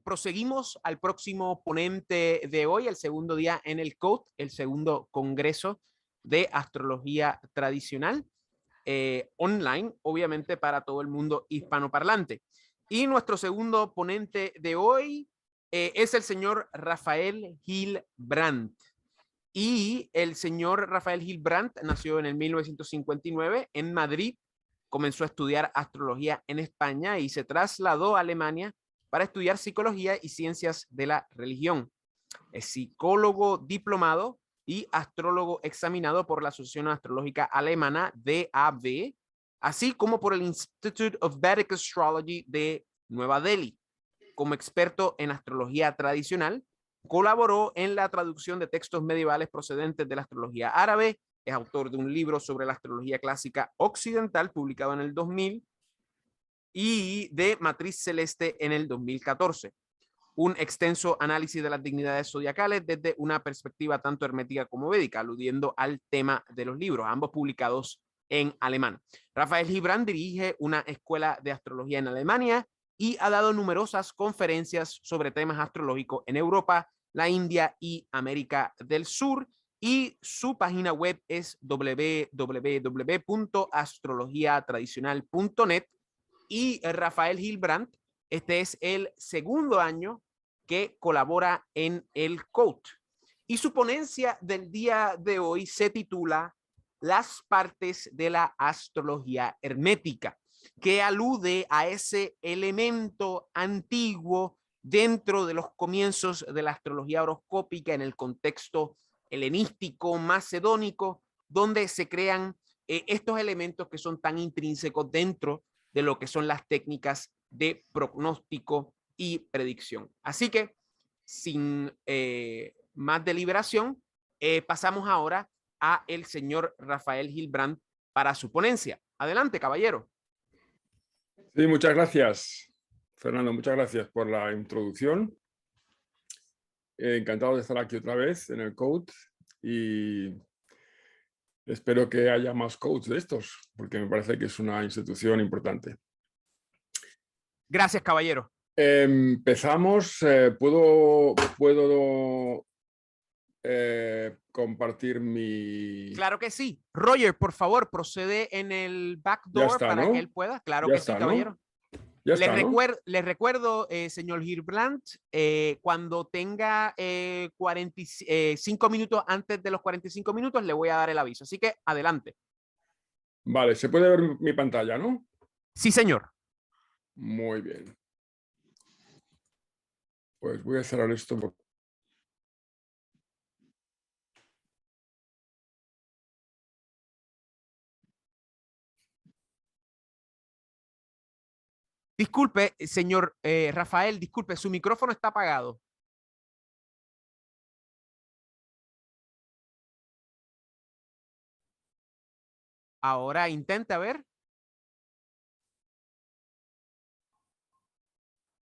Proseguimos al próximo ponente de hoy, el segundo día en el COAT, el segundo congreso de astrología tradicional, online, obviamente para todo el mundo hispanoparlante. Y nuestro segundo ponente de hoy es el señor Rafael Gil Brandt. Y el señor Rafael Gil Brandt nació en el 1959 en Madrid, comenzó a estudiar astrología en España y se trasladó a Alemania para estudiar psicología y ciencias de la religión. Es psicólogo diplomado y astrólogo examinado por la Asociación Astrológica Alemana, DAB, así como por el Institute of Vedic Astrology de Nueva Delhi. Como experto en astrología tradicional, colaboró en la traducción de textos medievales procedentes de la astrología árabe, es autor de un libro sobre la astrología clásica occidental publicado en el 2000 y de Matriz Celeste en el 2014. Un extenso análisis de las dignidades zodiacales desde una perspectiva tanto hermética como védica, aludiendo al tema de los libros, ambos publicados en alemán. Rafael Gil Brandt dirige una escuela de astrología en Alemania y ha dado numerosas conferencias sobre temas astrológicos en Europa, la India y América del Sur. Y su página web es www.astrologiatradicional.net. Y Rafael Gil Brandt, este es el segundo año que colabora en el COAT. Y su ponencia del día de hoy se titula Las partes de la astrología hermética, que alude a ese elemento antiguo dentro de los comienzos de la astrología horoscópica en el contexto helenístico, macedónico, donde se crean estos elementos que son tan intrínsecos dentro de lo que son las técnicas de pronóstico y predicción. Así que, sin más deliberación, pasamos ahora a el señor Rafael Gil Brandt para su ponencia. Adelante, caballero. Sí, muchas gracias, Fernando. Muchas gracias por la introducción. Encantado de estar aquí otra vez en el COAT y espero que haya más COATs de estos, porque me parece que es una institución importante. Gracias, caballero. Empezamos. ¿Puedo compartir mi...? Claro que sí. Roger, por favor, procede en el backdoor Ya está, para ¿no? que él pueda. Claro Ya que está, sí, ¿no? caballero. Ya está, ¿no? Les recuerdo, señor Gil Brandt, cuando tenga 45 minutos antes de los 45 minutos, le voy a dar el aviso. Así que adelante. Vale, se puede ver mi pantalla, ¿no? Sí, señor. Muy bien. Pues voy a cerrar esto. Disculpe, señor Rafael, disculpe, su micrófono está apagado. Ahora intente ver.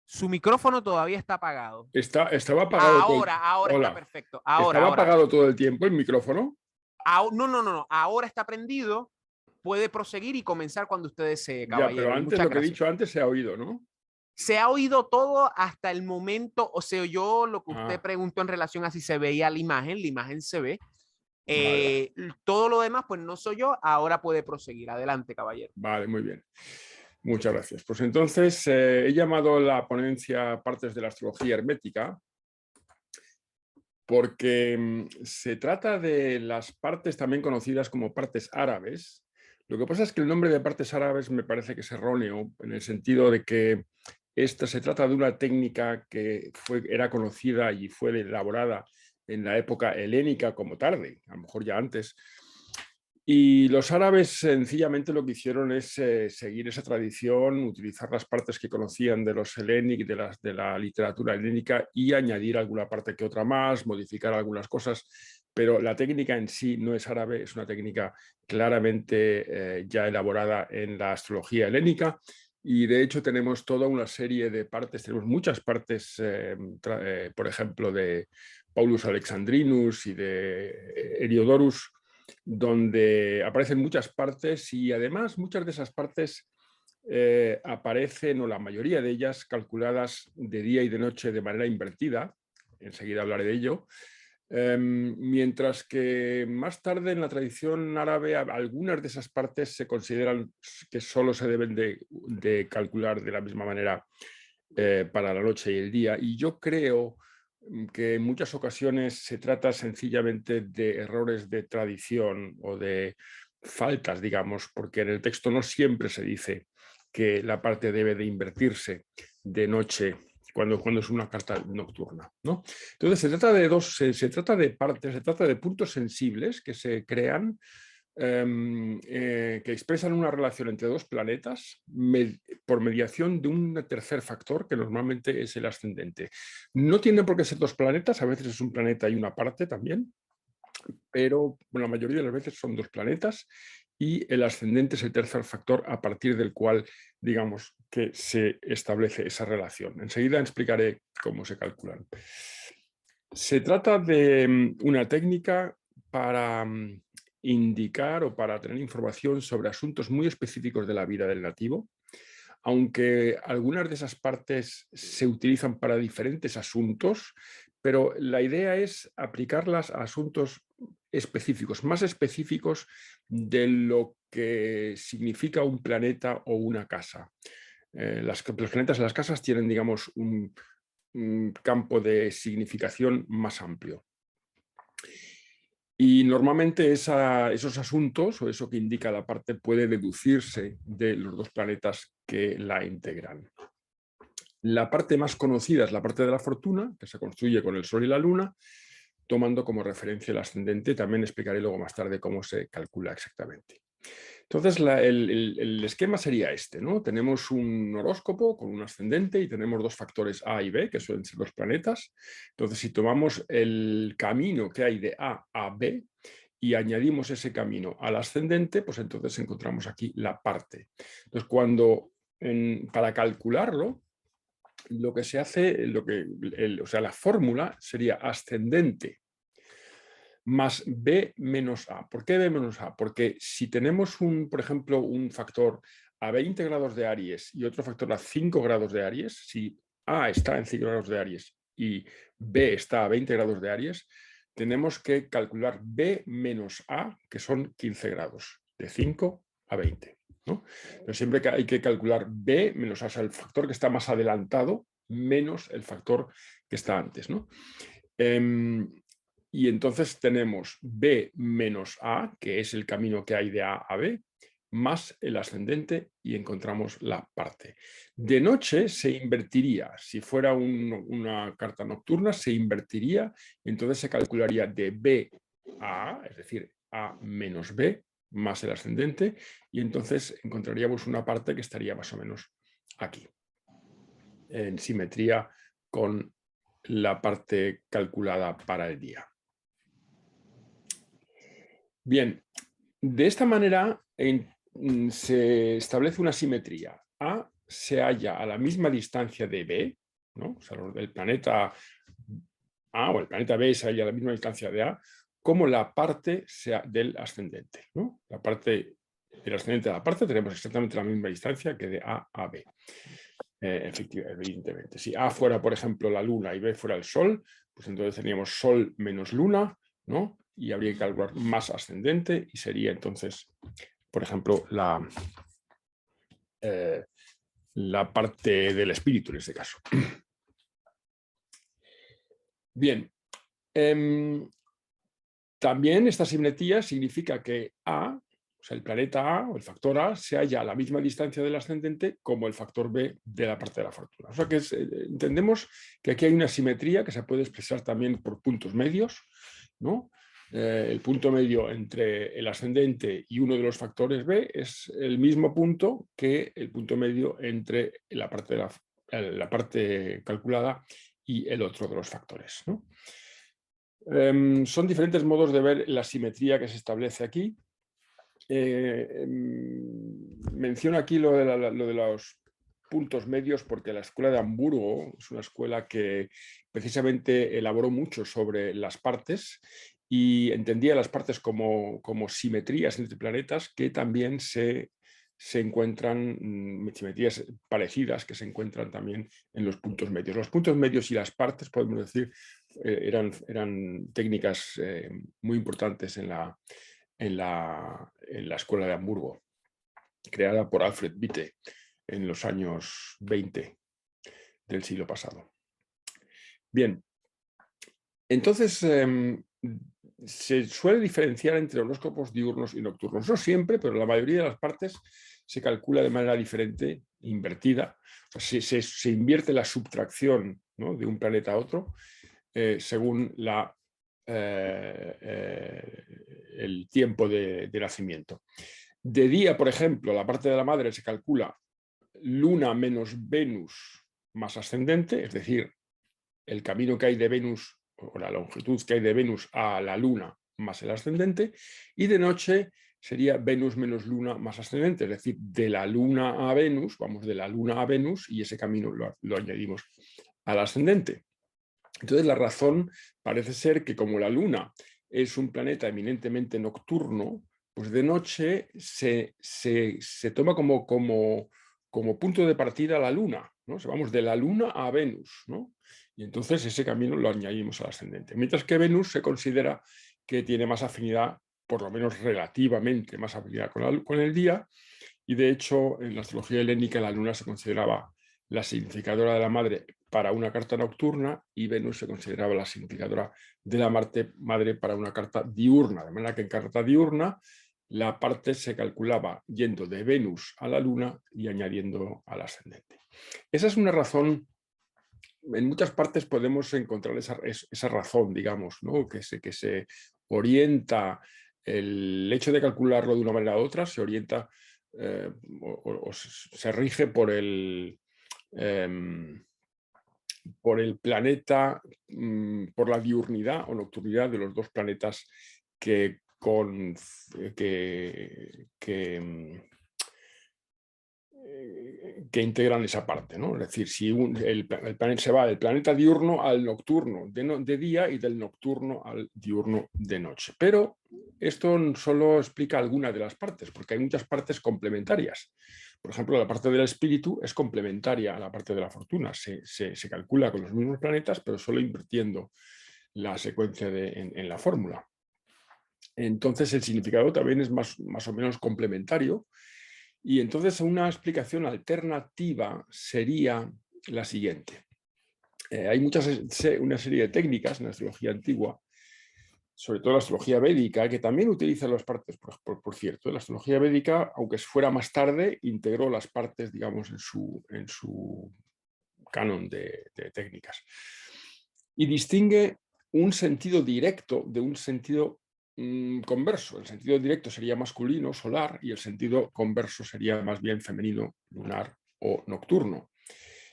Su micrófono todavía está apagado. Estaba apagado todo el... Ahora está Hola. perfecto. ¿Estaba apagado todo el tiempo el micrófono? No. Ahora está prendido. Puede proseguir y comenzar cuando usted desee, Ya, pero caballero. Y antes muchas lo que he gracias. dicho antes se ha oído, ¿no? Se ha oído todo hasta el momento, o sea, yo lo que usted Ah, preguntó en relación a si se veía la imagen se ve. vale. Todo lo demás, pues no soy yo. Ahora puede proseguir. Adelante, caballero. Vale, muy bien. Muchas gracias. Pues entonces he llamado la ponencia Partes de la astrología hermética porque se trata de las partes también conocidas como partes árabes. Lo que pasa es que el nombre de partes árabes me parece que es erróneo, en el sentido de que esta se trata de una técnica que era conocida y fue elaborada en la época helénica como tarde, a lo mejor ya antes. Y los árabes sencillamente lo que hicieron es seguir esa tradición, utilizar las partes que conocían de los helénicos, de la literatura helénica y añadir alguna parte que otra más, modificar algunas cosas, pero la técnica en sí no es árabe, es una técnica claramente ya elaborada en la astrología helénica. Y de hecho tenemos toda una serie de partes, tenemos muchas partes, por ejemplo, de Paulus Alexandrinus y de Heliodorus, donde aparecen muchas partes y además muchas de esas partes aparecen, o la mayoría de ellas, calculadas de día y de noche de manera invertida. Enseguida hablaré de ello. Mientras que más tarde en la tradición árabe algunas de esas partes se consideran que solo se deben de calcular de la misma manera para la noche y el día. Y yo creo que en muchas ocasiones se trata sencillamente de errores de tradición o de faltas, digamos, porque en el texto no siempre se dice que la parte debe de invertirse de noche cuando es una carta nocturna, ¿no? Entonces se trata de se trata de partes, se trata de puntos sensibles que se crean, que expresan una relación entre dos planetas por mediación de un tercer factor que normalmente es el ascendente. No tienen por qué ser dos planetas, a veces es un planeta y una parte también, pero la mayoría de las veces son dos planetas y el ascendente es el tercer factor a partir del cual, digamos, que se establece esa relación. Enseguida explicaré cómo se calculan. Se trata de una técnica para indicar o para tener información sobre asuntos muy específicos de la vida del nativo, aunque algunas de esas partes se utilizan para diferentes asuntos, pero la idea es aplicarlas a asuntos específicos, más específicos de lo que significa un planeta o una casa. Los planetas y las casas tienen, digamos, un campo de significación más amplio. Y normalmente esos asuntos o eso que indica la parte puede deducirse de los dos planetas que la integran. La parte más conocida es la parte de la fortuna, que se construye con el Sol y la Luna, tomando como referencia el ascendente. También explicaré luego más tarde cómo se calcula exactamente. Entonces, el esquema sería este, ¿no? Tenemos un horóscopo con un ascendente y tenemos dos factores A y B, que suelen ser los planetas. Entonces, si tomamos el camino que hay de A a B y añadimos ese camino al ascendente, pues entonces encontramos aquí la parte. Entonces, para calcularlo, lo que se hace, o sea, la fórmula sería ascendente más B menos A. ¿Por qué B menos A? Porque si tenemos, por ejemplo, un factor a 20 grados de Aries y otro factor a 5 grados de Aries, si A está en 5 grados de Aries y B está a 20 grados de Aries, tenemos que calcular B menos A, que son 15 grados, de 5 a 20. ¿No? Pero siempre hay que calcular B menos A, o sea, el factor que está más adelantado menos el factor que está antes, ¿no? Y entonces tenemos B menos A, que es el camino que hay de A a B, más el ascendente y encontramos la parte. De noche se invertiría, si fuera una carta nocturna, se invertiría, y entonces se calcularía de B a A, es decir, A menos B, más el ascendente, y entonces encontraríamos una parte que estaría más o menos aquí, en simetría con la parte calculada para el día. Bien, de esta manera se establece una simetría. A se halla a la misma distancia de B, ¿no? O sea, el planeta A o el planeta B se halla a la misma distancia de A, como la parte del ascendente, ¿no? La parte del ascendente de la parte tenemos exactamente la misma distancia que de A a B. Efectivamente, evidentemente. Si A fuera, por ejemplo, la Luna y B fuera el Sol, pues entonces teníamos Sol menos Luna, ¿no? Y habría que calcular más ascendente y sería entonces, por ejemplo, la parte del espíritu en este caso. Bien. También esta simetría significa que A, o sea, el planeta A o el factor A, se halla a la misma distancia del ascendente como el factor B de la parte de la fortuna. O sea que entendemos que aquí hay una simetría que se puede expresar también por puntos medios, ¿no? El punto medio entre el ascendente y uno de los factores B es el mismo punto que el punto medio entre la parte calculada y el otro de los factores, ¿no? Son diferentes modos de ver la simetría que se establece aquí. Menciono aquí lo de los puntos medios porque la escuela de Hamburgo es una escuela que precisamente elaboró mucho sobre las partes y entendía las partes como simetrías entre planetas que también se se encuentran simetrías parecidas que se encuentran también en los puntos medios. Los puntos medios y las partes, podemos decir, eran técnicas muy importantes en la Escuela de Hamburgo, creada por Alfred Witte en los años 20 del siglo pasado. Bien, entonces se suele diferenciar entre horóscopos diurnos y nocturnos. No siempre, pero la mayoría de las partes se calcula de manera diferente, invertida. O sea, se invierte la subtracción, ¿no?, de un planeta a otro según el tiempo de nacimiento. De día, por ejemplo, la parte de la madre se calcula Luna menos Venus más ascendente, es decir, el camino que hay de Venus o la longitud que hay de Venus a la Luna más el ascendente, y de noche sería Venus menos Luna más ascendente, es decir, de la Luna a Venus, vamos de la Luna a Venus y ese camino lo añadimos al ascendente. Entonces la razón parece ser que como la Luna es un planeta eminentemente nocturno, pues de noche se toma como punto de partida la Luna, ¿no? O sea, vamos de la Luna a Venus, ¿no? Y entonces ese camino lo añadimos al ascendente. Mientras que Venus se considera que tiene más afinidad, por lo menos relativamente más afinidad con el día, y de hecho en la astrología helénica la Luna se consideraba la significadora de la madre para una carta nocturna y Venus se consideraba la significadora de la madre para una carta diurna, de manera que en carta diurna la parte se calculaba yendo de Venus a la Luna y añadiendo al ascendente. Esa es una razón, en muchas partes podemos encontrar esa razón, digamos, ¿no?, que se orienta, el hecho de calcularlo de una manera u otra se orienta o se rige por el planeta, por la diurnidad o nocturnidad de los dos planetas que integran esa parte, ¿no? Es decir, si el planeta se va del planeta diurno al nocturno de día y del nocturno al diurno de noche. Pero esto solo explica alguna de las partes, porque hay muchas partes complementarias. Por ejemplo, la parte del espíritu es complementaria a la parte de la fortuna. Se calcula con los mismos planetas, pero solo invirtiendo la secuencia en la fórmula. Entonces el significado también es más o menos complementario. Y entonces una explicación alternativa sería la siguiente. Hay una serie de técnicas en la astrología antigua, sobre todo la astrología védica, que también utiliza las partes, por cierto. La astrología védica, aunque fuera más tarde, integró las partes, digamos, en su canon de técnicas. Y distingue un sentido directo de un sentido converso. El sentido directo sería masculino, solar, y el sentido converso sería más bien femenino, lunar o nocturno.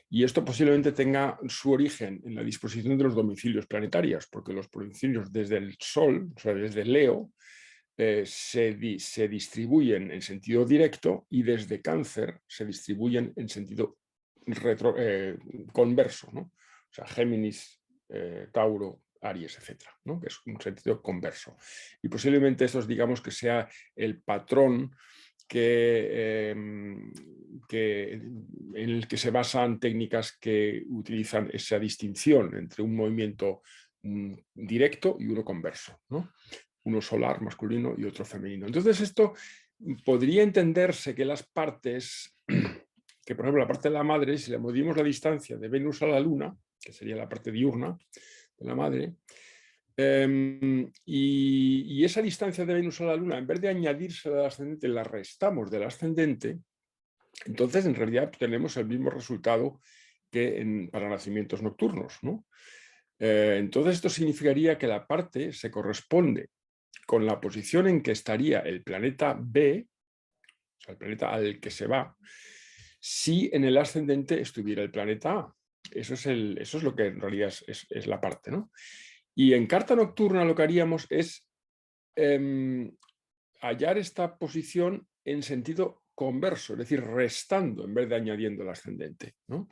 Y esto posiblemente tenga su origen en la disposición de los domicilios planetarios, porque los domicilios desde el Sol, o sea, desde Leo, se distribuyen en sentido directo y desde Cáncer se distribuyen en sentido converso, ¿no? O sea, Géminis, Tauro, Aries, etcétera, ¿no?, que es un sentido converso. Y posiblemente esto, digamos, que sea el patrón en el que se basan técnicas que utilizan esa distinción entre un movimiento directo y uno converso, ¿no? Uno solar, masculino, y otro femenino. Entonces esto podría entenderse que las partes, que por ejemplo la parte de la madre, si le medimos la distancia de Venus a la Luna, que sería la parte diurna de la madre, y esa distancia de Venus a la Luna, en vez de añadirse al ascendente, la restamos del ascendente, entonces en realidad tenemos el mismo resultado que para nacimientos nocturnos, ¿no? Entonces esto significaría que la parte se corresponde con la posición en que estaría el planeta B, o sea, el planeta al que se va, si en el ascendente estuviera el planeta A. Eso es lo que en realidad es la parte, ¿no? Y en carta nocturna lo que haríamos es hallar esta posición en sentido converso, es decir, restando en vez de añadiendo el ascendente, ¿no?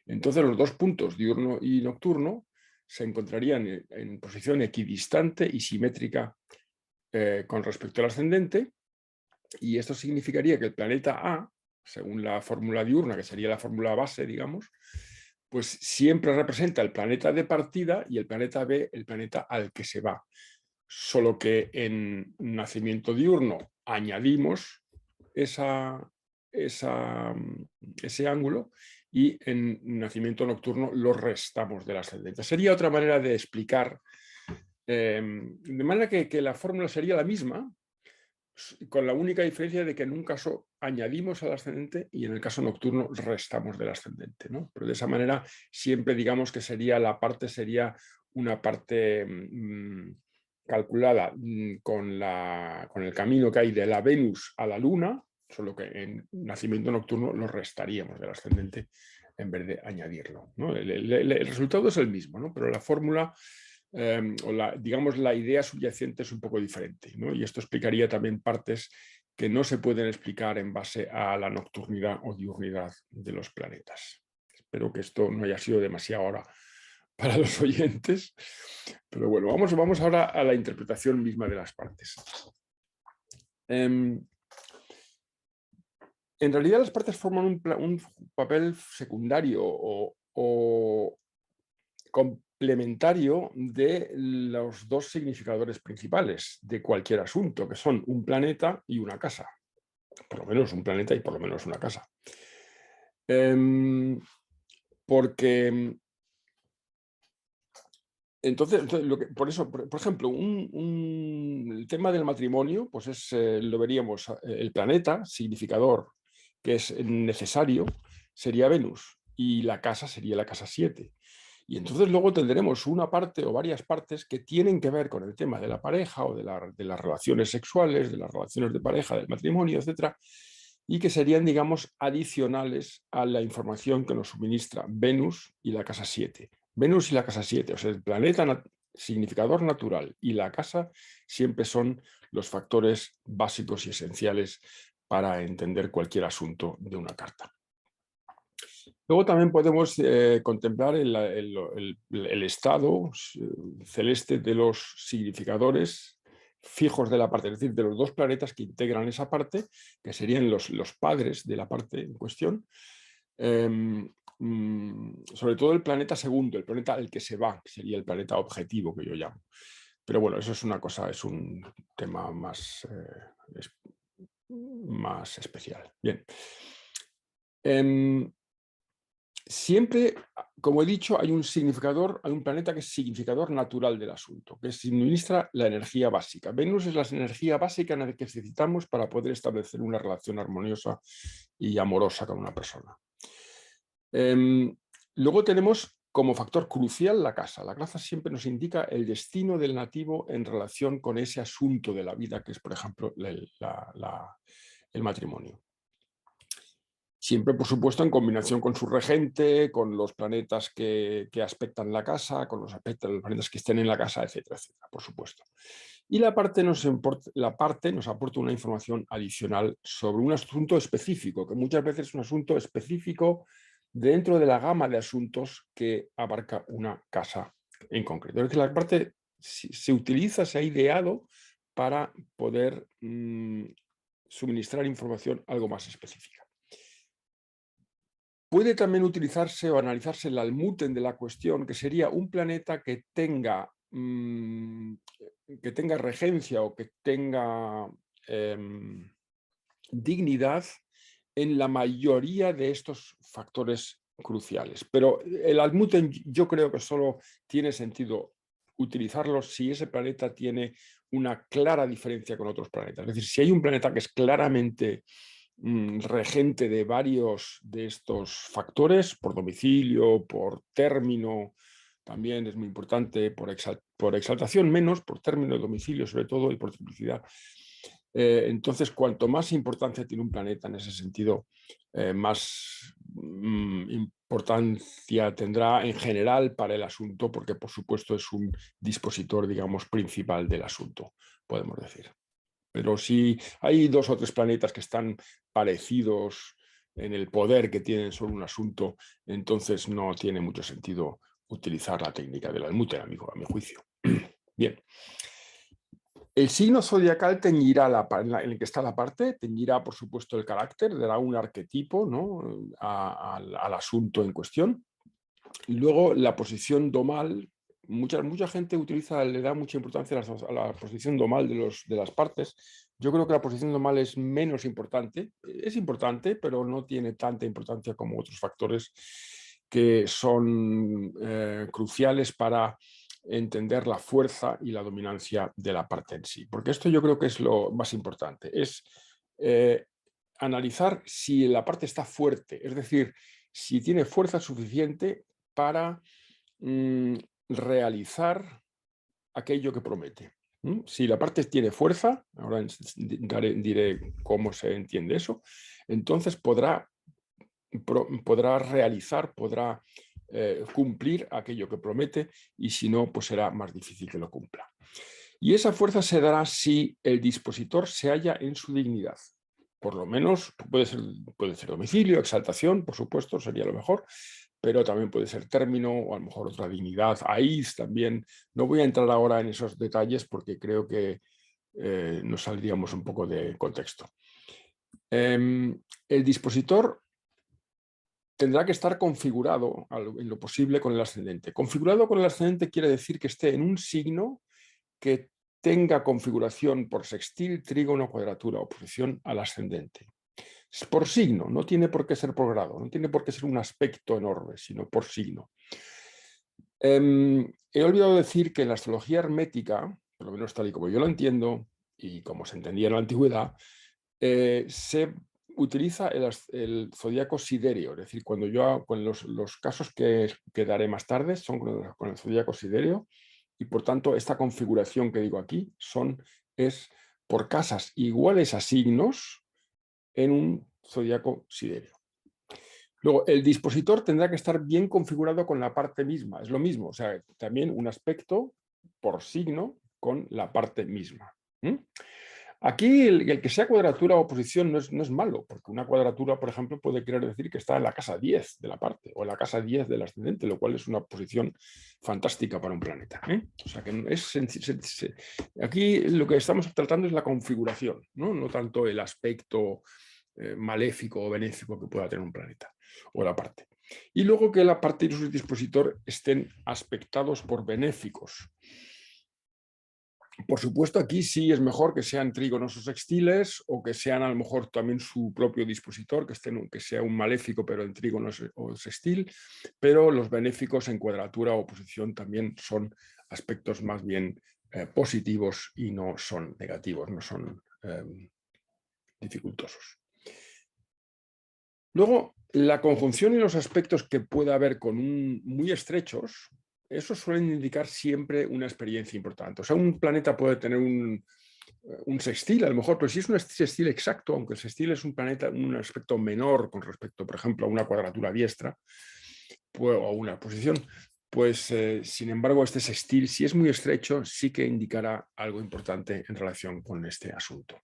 Entonces los dos puntos, diurno y nocturno, se encontrarían en posición equidistante y simétrica con respecto al ascendente, Y esto significaría que el planeta A, según la fórmula diurna, que sería la fórmula base, digamos, pues siempre representa el planeta de partida y el planeta B, el planeta al que se va. Solo que en nacimiento diurno añadimos ese ángulo y en nacimiento nocturno lo restamos del ascendente. Sería otra manera de explicar, de manera que la fórmula sería la misma, con la única diferencia de que en un caso añadimos al ascendente y en el caso nocturno restamos del ascendente, ¿no? Pero de esa manera siempre digamos que sería una parte calculada con el camino que hay de la Venus a la Luna, solo que en nacimiento nocturno lo restaríamos del ascendente en vez de añadirlo, ¿no? El resultado es el mismo, ¿no? Pero la fórmula digamos, la idea subyacente es un poco diferente, ¿no? Y esto explicaría también partes que no se pueden explicar en base a la nocturnidad o diurnidad de los planetas. Espero que esto no haya sido demasiado ahora para los oyentes, pero bueno, vamos ahora a la interpretación misma de las partes. En realidad las partes forman un papel secundario o complementario de los dos significadores principales de cualquier asunto, que son un planeta y una casa. Por lo menos un planeta y por lo menos una casa. Porque entonces por eso, por ejemplo, el tema del matrimonio, pues lo veríamos, el planeta significador que es necesario sería Venus y la casa sería la casa 7. Y entonces luego tendremos una parte o varias partes que tienen que ver con el tema de la pareja o de las relaciones sexuales, de las relaciones de pareja, del matrimonio, etcétera, y que serían, digamos, adicionales a la información que nos suministra Venus y la casa 7. Venus y la casa 7, o sea, el planeta significador natural y la casa siempre son los factores básicos y esenciales para entender cualquier asunto de una carta. Luego también podemos contemplar el estado celeste de los significadores fijos de la parte, es decir, de los dos planetas que integran esa parte, que serían los padres de la parte en cuestión. Sobre todo el planeta segundo, el planeta al que se va, que sería el planeta objetivo que yo llamo. Pero bueno, eso es una cosa, es un tema más especial. Bien. Siempre, como he dicho, hay un planeta que es significador natural del asunto, que suministra la energía básica. Venus es la energía básica que necesitamos para poder establecer una relación armoniosa y amorosa con una persona. Luego tenemos como factor crucial la casa. La casa siempre nos indica el destino del nativo en relación con ese asunto de la vida que es, por ejemplo, el matrimonio. Siempre, por supuesto, en combinación con su regente, con los planetas que aspectan la casa, con los planetas que estén en la casa, etcétera, etcétera, por supuesto. Y la parte nos aporta una información adicional sobre un asunto específico, que muchas veces es un asunto específico dentro de la gama de asuntos que abarca una casa en concreto. Es decir, la parte se utiliza, se ha ideado para poder suministrar información algo más específica. Puede también utilizarse o analizarse el almuten de la cuestión, que sería un planeta que tenga regencia o que tenga dignidad en la mayoría de estos factores cruciales. Pero el almuten yo creo que solo tiene sentido utilizarlo si ese planeta tiene una clara diferencia con otros planetas. Es decir, si hay un planeta que es claramente regente de varios de estos factores, por domicilio, por término, también es muy importante, por exaltación menos, por término, domicilio sobre todo y por triplicidad. Entonces, cuanto más importancia tiene un planeta en ese sentido, más importancia tendrá en general para el asunto, porque por supuesto es un dispositor, digamos, principal del asunto, podemos decir. Pero si hay 2 o 3 planetas que están parecidos en el poder que tienen sobre un asunto, entonces no tiene mucho sentido utilizar la técnica del almuten, a mi juicio. Bien. El signo zodiacal teñirá en el que está la parte, teñirá por supuesto el carácter, dará un arquetipo, ¿no?, al asunto en cuestión. Y luego la posición domal, mucha gente le da mucha importancia a la posición domal de las partes. Yo creo que la posición domal es menos importante, es importante, pero no tiene tanta importancia como otros factores que son cruciales para entender la fuerza y la dominancia de la parte en sí. Porque esto yo creo que es lo más importante, es analizar si la parte está fuerte, es decir, si tiene fuerza suficiente para realizar aquello que promete. Si la parte tiene fuerza, ahora diré cómo se entiende eso, entonces podrá realizar, podrá cumplir aquello que promete, y si no, pues será más difícil que lo cumpla. Y esa fuerza se dará si el dispositor se halla en su dignidad. Por lo menos puede ser domicilio, exaltación, por supuesto, sería lo mejor, pero también puede ser término o a lo mejor otra dignidad, AIS también. No voy a entrar ahora en esos detalles porque creo que nos saldríamos un poco de contexto. El dispositor tendrá que estar configurado en lo posible con el ascendente. Configurado con el ascendente quiere decir que esté en un signo que tenga configuración por sextil, trígono, cuadratura, oposición al ascendente. Es por signo, no tiene por qué ser por grado, no tiene por qué ser un aspecto enorme, sino por signo. He olvidado decir que en la astrología hermética, por lo menos tal y como yo lo entiendo y como se entendía en la antigüedad, se utiliza el zodíaco sidéreo, es decir, cuando con los casos que daré más tarde son con el zodíaco sidéreo, y por tanto esta configuración que digo aquí es por casas iguales a signos en un zodíaco sidéreo. Luego, el dispositor tendrá que estar bien configurado con la parte misma, es lo mismo, o sea, también un aspecto por signo con la parte misma. Aquí el que sea cuadratura o oposición no es malo, porque una cuadratura, por ejemplo, puede querer decir que está en la casa 10 de la parte o en la casa 10 del ascendente, lo cual es una posición fantástica para un planeta. O sea que aquí lo que estamos tratando es la configuración, no tanto el aspecto maléfico o benéfico que pueda tener un planeta o la parte. Y luego que la parte y su dispositor estén aspectados por benéficos. Por supuesto, aquí sí es mejor que sean trígonos o sextiles, o que sean a lo mejor también su propio dispositor, que sea un maléfico pero en trígono o sextil, pero los benéficos en cuadratura o oposición también son aspectos más bien positivos y no son negativos, no son dificultosos. Luego, la conjunción y los aspectos que pueda haber muy estrechos, esos suelen indicar siempre una experiencia importante. O sea, un planeta puede tener un sextil, a lo mejor, pero si es un sextil exacto, aunque el sextil es un aspecto menor con respecto, por ejemplo, a una cuadratura diestra o una posición, pues, sin embargo, este sextil, si es muy estrecho, sí que indicará algo importante en relación con este asunto.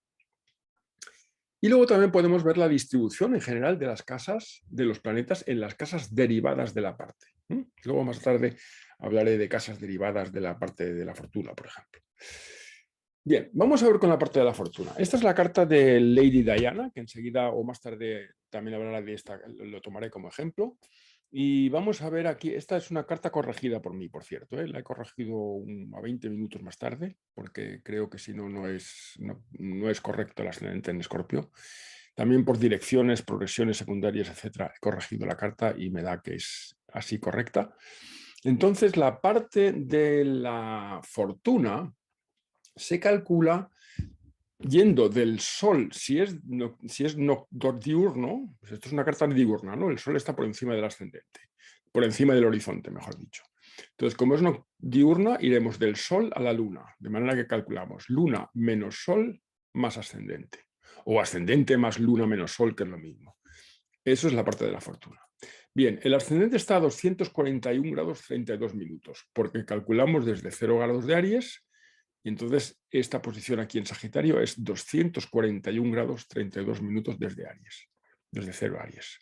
Y luego también podemos ver la distribución en general de las casas, de los planetas, en las casas derivadas de la parte. Luego más tarde hablaré de casas derivadas de la parte de la fortuna, por ejemplo. Bien, vamos a ver con la parte de la fortuna. Esta es la carta de Lady Diana, que enseguida o más tarde también hablará de esta, lo tomaré como ejemplo. Y vamos a ver aquí, esta es una carta corregida por mí, por cierto, la he corregido a 20 minutos más tarde, porque creo que si no, no es correcto el ascendente en Escorpio. También por direcciones, progresiones secundarias, etcétera, he corregido la carta y me da que es así correcta. Entonces, la parte de la fortuna se calcula yendo del Sol, si es diurno, pues esto es una carta diurna, ¿no? El Sol está por encima del ascendente, por encima del horizonte, mejor dicho. Entonces, como es diurna, iremos del Sol a la Luna, de manera que calculamos Luna menos Sol más ascendente, o ascendente más Luna menos Sol, que es lo mismo. Eso es la parte de la fortuna. Bien, el ascendente está a 241 grados 32 minutos, porque calculamos desde 0 grados de Aries. Y entonces esta posición aquí en Sagitario es 241 grados 32 minutos desde Aries, desde 0 Aries.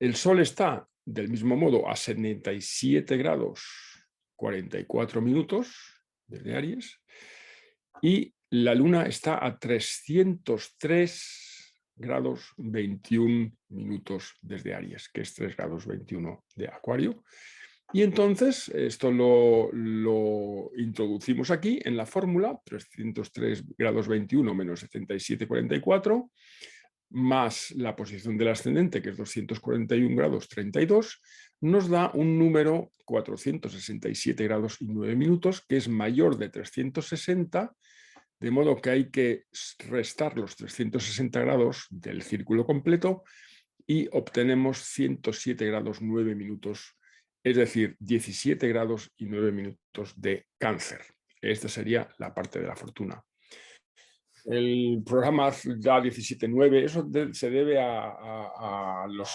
El Sol está del mismo modo a 77 grados 44 minutos desde Aries, y la Luna está a 303 grados 21 minutos desde Aries, que es 3 grados 21 de Acuario. Y entonces esto lo introducimos aquí en la fórmula, 303 grados 21 menos 77,44, más la posición del ascendente, que es 241 grados 32, nos da un número 467 grados y 9 minutos, que es mayor de 360, de modo que hay que restar los 360 grados del círculo completo y obtenemos 107 grados 9 minutos, es decir, 17 grados y 9 minutos de Cáncer. Esta sería la parte de la fortuna. El programa da 17,9, eso se debe a los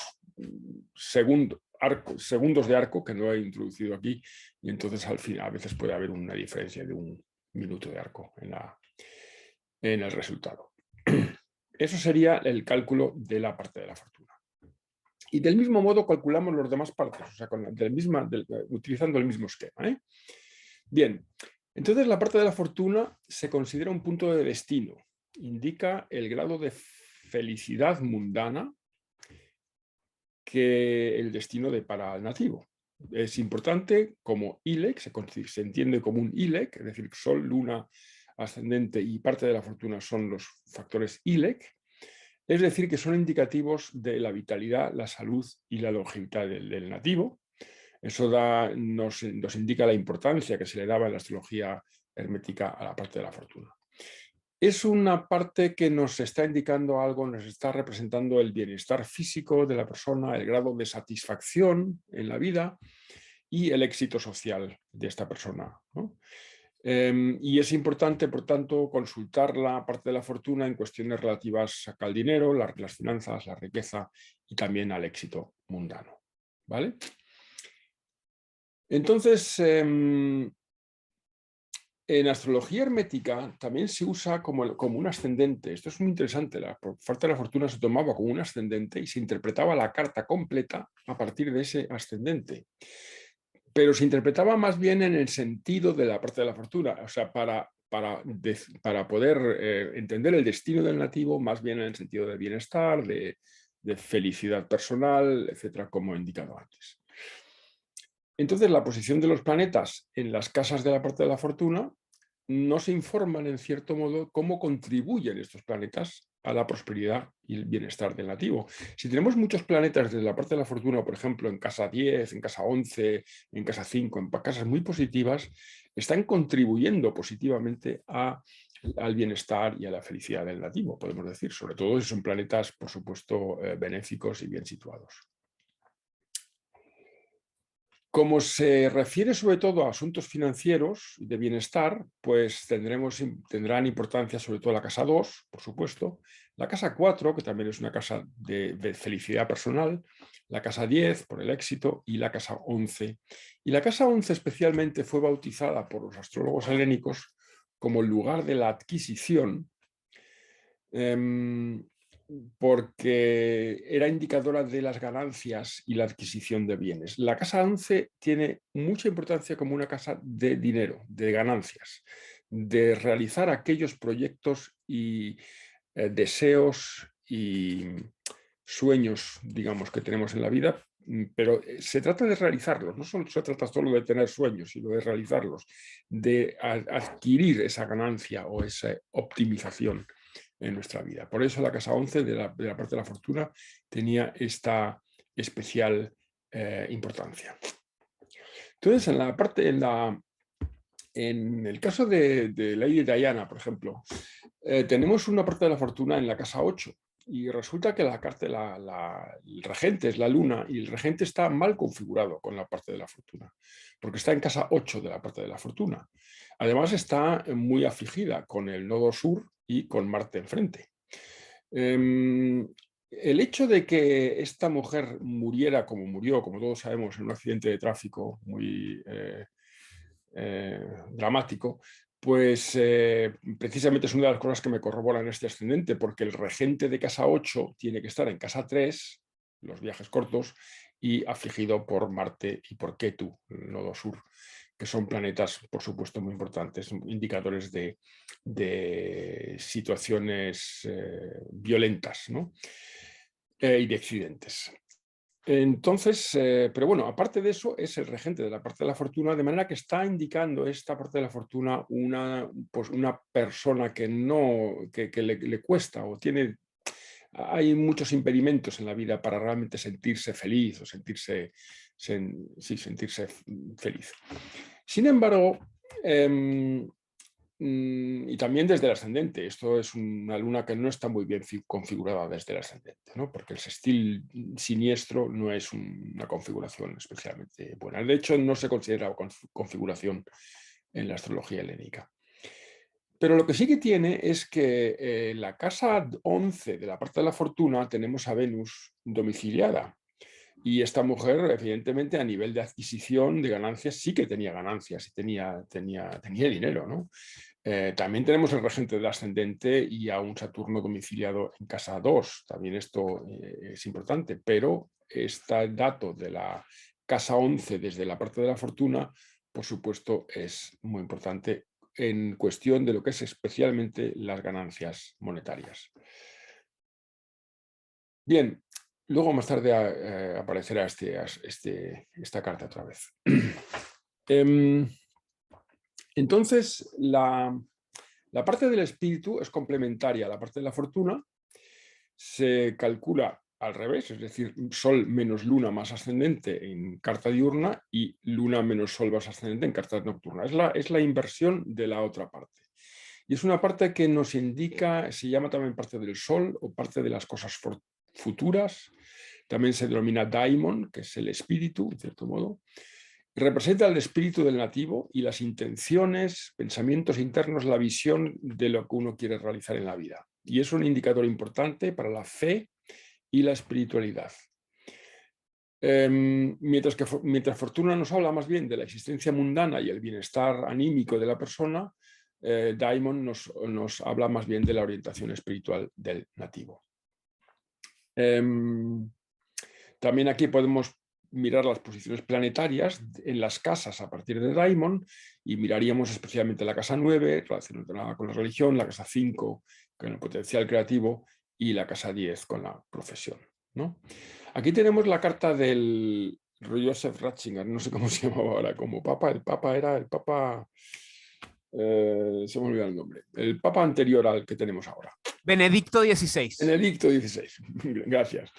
segundos de arco que no he introducido aquí, y entonces al final a veces puede haber una diferencia de un minuto de arco en el resultado. Eso sería el cálculo de la parte de la fortuna. Y del mismo modo calculamos las demás partes, o sea, utilizando el mismo esquema, ¿eh? Bien, entonces la parte de la fortuna se considera un punto de destino. Indica el grado de felicidad mundana que el destino depara al nativo. Es importante como ILEC, se entiende como un ILEC, es decir, Sol, Luna, ascendente y parte de la fortuna son los factores ILEC, es decir, que son indicativos de la vitalidad, la salud y la longevidad del nativo. Eso nos indica la importancia que se le daba en la astrología hermética a la parte de la fortuna. Es una parte que nos está indicando algo, nos está representando el bienestar físico de la persona, el grado de satisfacción en la vida y el éxito social de esta persona, ¿no? Y es importante, por tanto, consultar la parte de la fortuna en cuestiones relativas al dinero, las finanzas, la riqueza y también al éxito mundano, ¿vale? Entonces, en astrología hermética también se usa como un ascendente. Esto es muy interesante. La parte de la fortuna se tomaba como un ascendente y se interpretaba la carta completa a partir de ese ascendente. Pero se interpretaba más bien en el sentido de la parte de la fortuna, o sea, para poder entender el destino del nativo, más bien en el sentido de bienestar, de felicidad personal, etcétera, como he indicado antes. Entonces, la posición de los planetas en las casas de la parte de la fortuna nos informan, en cierto modo, cómo contribuyen estos planetas a la prosperidad y el bienestar del nativo. Si tenemos muchos planetas desde la parte de la fortuna, por ejemplo, en casa 10, en casa 11, en casa 5, en casas muy positivas, están contribuyendo positivamente al bienestar y a la felicidad del nativo, podemos decir, sobre todo si son planetas, por supuesto, benéficos y bien situados. Como se refiere sobre todo a asuntos financieros y de bienestar, pues tendrán importancia sobre todo la casa 2, por supuesto, la casa 4, que también es una casa de felicidad personal, la casa 10 por el éxito y la casa 11. Y la casa 11 especialmente fue bautizada por los astrólogos helénicos como el lugar de la adquisición, porque era indicadora de las ganancias y la adquisición de bienes. La casa 11 tiene mucha importancia como una casa de dinero, de ganancias, de realizar aquellos proyectos y deseos y sueños, digamos, que tenemos en la vida, pero se trata de realizarlos, no solo se trata solo de tener sueños, sino de realizarlos, de adquirir esa ganancia o esa optimización en nuestra vida. Por eso la casa 11 de la parte de la fortuna tenía esta especial importancia. Entonces, en el caso de Lady Diana, por ejemplo, tenemos una parte de la fortuna en la casa 8 y resulta que el regente es la luna y el regente está mal configurado con la parte de la fortuna, porque está en casa 8 de la parte de la fortuna. Además está muy afligida con el nodo sur y con Marte enfrente. El hecho de que esta mujer muriera como murió, como todos sabemos, en un accidente de tráfico muy dramático, pues precisamente es una de las cosas que me corroboran este ascendente, porque el regente de casa 8 tiene que estar en casa 3, los viajes cortos, y afligido por Marte y por Ketu, el nodo sur, que son planetas, por supuesto, muy importantes, indicadores de situaciones violentas, ¿no? Y de accidentes. Entonces, pero bueno, aparte de eso, es el regente de la parte de la fortuna, de manera que está indicando esta parte de la fortuna pues una persona que no, que le cuesta o tiene, hay muchos impedimentos en la vida para realmente sentirse feliz o sentirse feliz. Sin embargo, y también desde el ascendente. Esto es una luna que no está muy bien configurada desde el ascendente, ¿no? Porque el sextil siniestro no es una configuración especialmente buena. De hecho, no se considera configuración en la astrología helénica. Pero lo que sí que tiene es que en la casa 11 de la parte de la fortuna tenemos a Venus domiciliada. Y esta mujer, evidentemente, a nivel de adquisición de ganancias, sí que tenía ganancias y tenía dinero, ¿no? También tenemos el regente del ascendente y a un Saturno domiciliado en casa 2. También esto es importante, pero este dato de la casa 11 desde la parte de la fortuna, por supuesto, es muy importante en cuestión de lo que es especialmente las ganancias monetarias. Bien, luego más tarde aparecerá esta carta otra vez. Entonces, la parte del espíritu es complementaria a la parte de la fortuna. Se calcula al revés, es decir, Sol menos Luna más ascendente en carta diurna y Luna menos Sol más ascendente en carta nocturna. Es la inversión de la otra parte. Y es una parte que nos indica, se llama también parte del Sol o parte de las cosas futuras. También se denomina daimon, que es el espíritu, en cierto modo. Representa el espíritu del nativo y las intenciones, pensamientos internos, la visión de lo que uno quiere realizar en la vida. Y es un indicador importante para la fe y la espiritualidad. Mientras Fortuna nos habla más bien de la existencia mundana y el bienestar anímico de la persona, Daimon nos habla más bien de la orientación espiritual del nativo. También aquí podemos mirar las posiciones planetarias en las casas a partir de Daimon y miraríamos especialmente la casa 9, relacionada con la religión, la casa 5 con el potencial creativo y la casa 10 con la profesión, ¿no? Aquí tenemos la carta del Joseph Ratzinger, no sé cómo se llamaba ahora, como papa. El papa era el papa... se me olvidó el nombre. El papa anterior al que tenemos ahora. Benedicto XVI. Benedicto XVI, gracias.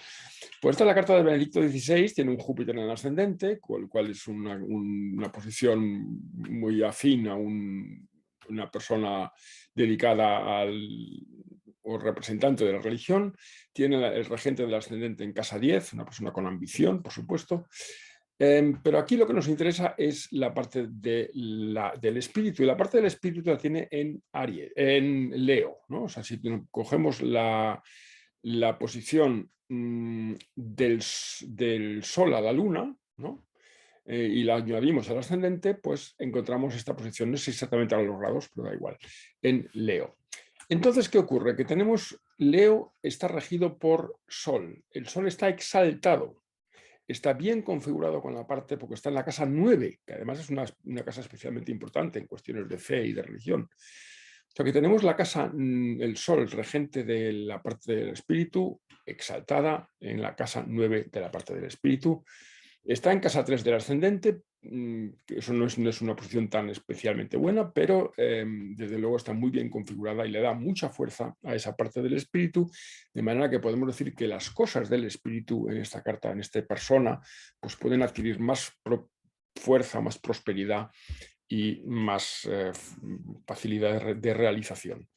Pues esta es la carta de Benedicto XVI, tiene un Júpiter en el ascendente, cual es una posición muy afín a una persona dedicada o representante de la religión. Tiene el regente del ascendente en casa 10, una persona con ambición, por supuesto. Pero aquí lo que nos interesa es la parte del espíritu, y la parte del espíritu la tiene en Aries, en Leo, ¿no? O sea, si cogemos la posición del Sol a la Luna, ¿no? Y la añadimos al ascendente, pues encontramos esta posición, no sé exactamente a los grados, pero da igual, en Leo. Entonces, ¿qué ocurre? Que tenemos, Leo está regido por Sol, el Sol está exaltado, está bien configurado con la parte, porque está en la casa 9, que además es una casa especialmente importante en cuestiones de fe y de religión. O sea que tenemos la casa, el Sol, regente de la parte del espíritu, exaltada en la casa 9 de la parte del espíritu. Está en casa 3 del ascendente, que eso no es una posición tan especialmente buena, pero desde luego está muy bien configurada y le da mucha fuerza a esa parte del espíritu, de manera que podemos decir que las cosas del espíritu en esta carta, en esta persona, pues pueden adquirir más fuerza, más prosperidad y más facilidad de realización.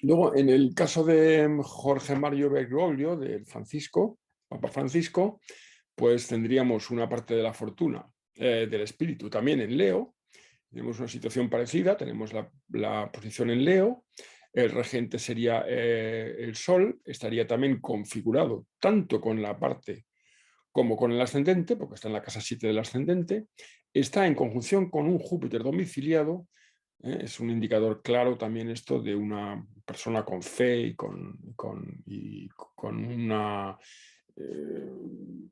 Luego, en el caso de Jorge Mario Bergoglio, de Francisco, Papa Francisco, pues tendríamos una parte de la fortuna del espíritu también en Leo. Tenemos una situación parecida, tenemos la posición en Leo, el regente sería el Sol, estaría también configurado tanto con la parte como con el ascendente, porque está en la casa 7 del ascendente, está en conjunción con un Júpiter domiciliado. Es un indicador claro también esto de una persona con fe y con una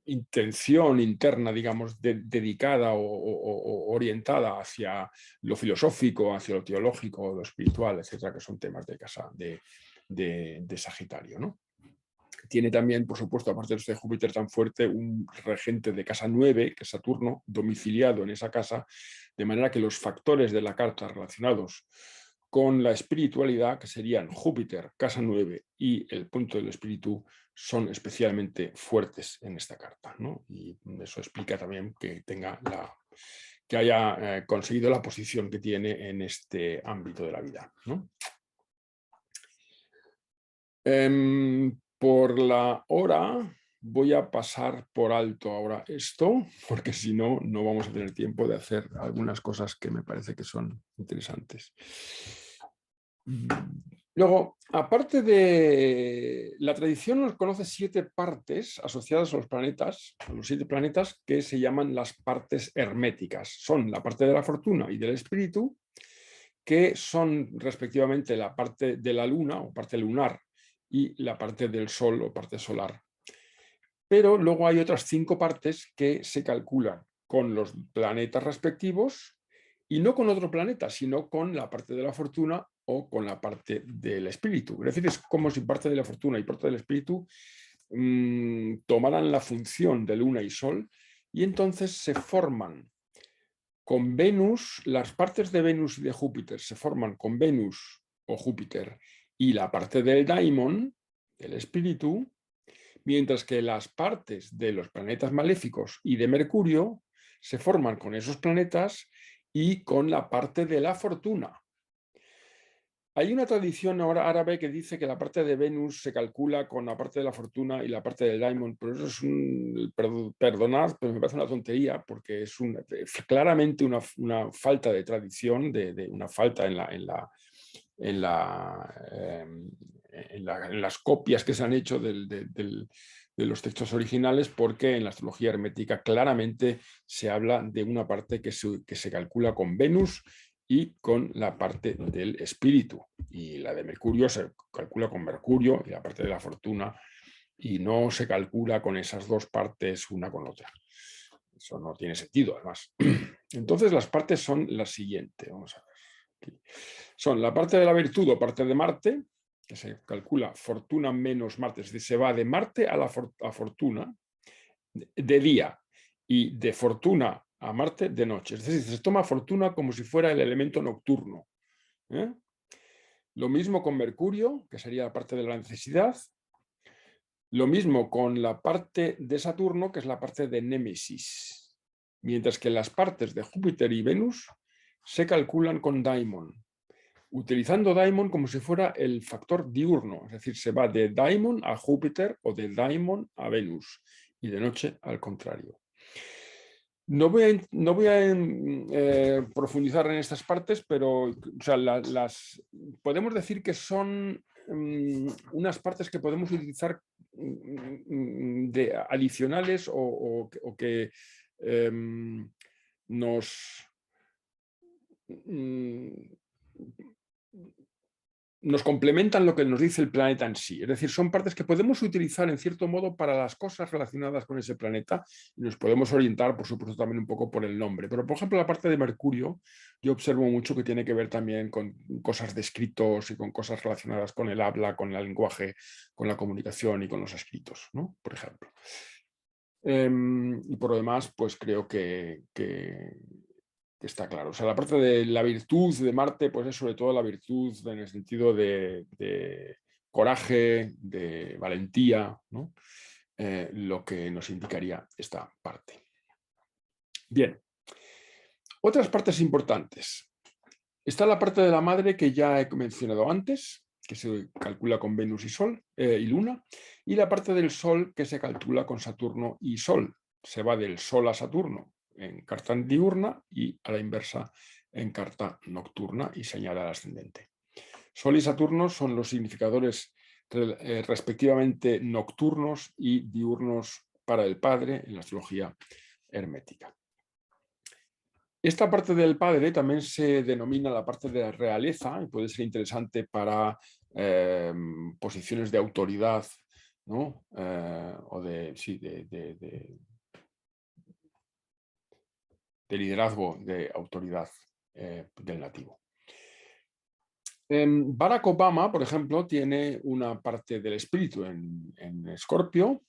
intención interna, digamos, dedicada o orientada hacia lo filosófico, hacia lo teológico, lo espiritual, etcétera, que son temas de casa de Sagitario, ¿no? Tiene también, por supuesto, aparte de este Júpiter tan fuerte, un regente de casa 9, que es Saturno, domiciliado en esa casa, de manera que los factores de la carta relacionados con la espiritualidad, que serían Júpiter, casa 9 y el punto del espíritu, son especialmente fuertes en esta carta, ¿no? Y eso explica también que haya conseguido la posición que tiene en este ámbito de la vida, ¿no? Por la hora voy a pasar por alto ahora esto, porque si no, no vamos a tener tiempo de hacer algunas cosas que me parece que son interesantes. Luego, aparte de la tradición, nos conoce 7 partes asociadas a los 7 planetas, que se llaman las partes herméticas. Son la parte de la fortuna y del espíritu, que son respectivamente la parte de la luna o parte lunar y la parte del sol o parte solar. Pero luego hay otras 5 partes que se calculan con los planetas respectivos y no con otro planeta, sino con la parte de la fortuna o con la parte del espíritu. Es decir, es como si parte de la fortuna y parte del espíritu tomaran la función de luna y sol y entonces se forman con Venus, las partes de Venus y de Júpiter se forman con Venus o Júpiter y la parte del daimon, del espíritu, mientras que las partes de los planetas maléficos y de Mercurio se forman con esos planetas y con la parte de la fortuna. Hay una tradición ahora árabe que dice que la parte de Venus se calcula con la parte de la fortuna y la parte del daimon, pero eso es perdonad, pero me parece una tontería porque es claramente una falta de tradición, una falta en las copias que se han hecho de los textos originales, porque en la astrología hermética claramente se habla de una parte que se calcula con Venus y con la parte del espíritu, y la de Mercurio se calcula con Mercurio y la parte de la fortuna, y no se calcula con esas 2 partes una con otra. Eso no tiene sentido, además. Entonces las partes son las siguientes. Vamos a ver. Aquí. Son la parte de la virtud o parte de Marte, que se calcula fortuna menos Marte, es decir, se va de Marte a fortuna de día y de fortuna a Marte de noche. Es decir, se toma fortuna como si fuera el elemento nocturno. Lo mismo con Mercurio, que sería la parte de la necesidad. Lo mismo con la parte de Saturno, que es la parte de Némesis. Mientras que las partes de Júpiter y Venus se calculan con daimon, utilizando daimon como si fuera el factor diurno. Es decir, se va de daimon a Júpiter o de daimon a Venus, y de noche al contrario. No voy a profundizar en estas partes, pero o sea, podemos decir que son unas partes que podemos utilizar adicionales o que nos complementan lo que nos dice el planeta en sí. Es decir, son partes que podemos utilizar en cierto modo para las cosas relacionadas con ese planeta y nos podemos orientar, por supuesto, también un poco por el nombre. Pero, por ejemplo, la parte de Mercurio, yo observo mucho que tiene que ver también con cosas de escritos y con cosas relacionadas con el habla, con el lenguaje, con la comunicación y con los escritos, ¿no? Por ejemplo. Y por lo demás, pues creo que está claro. O sea, la parte de la virtud de Marte, pues es sobre todo la virtud en el sentido de coraje, de valentía, ¿no? Lo que nos indicaría esta parte. Bien. Otras partes importantes. Está la parte de la madre que ya he mencionado antes, que se calcula con Venus y Sol y Luna, y la parte del Sol que se calcula con Saturno y Sol. Se va del Sol a Saturno en carta diurna y a la inversa en carta nocturna, y señala el ascendente. Sol y Saturno son los significadores respectivamente nocturnos y diurnos para el padre en la astrología hermética. Esta parte del padre también se denomina la parte de la realeza y puede ser interesante para posiciones de autoridad ¿no? O de liderazgo, de autoridad del nativo. Barack Obama, por ejemplo, tiene una parte del espíritu en Escorpio,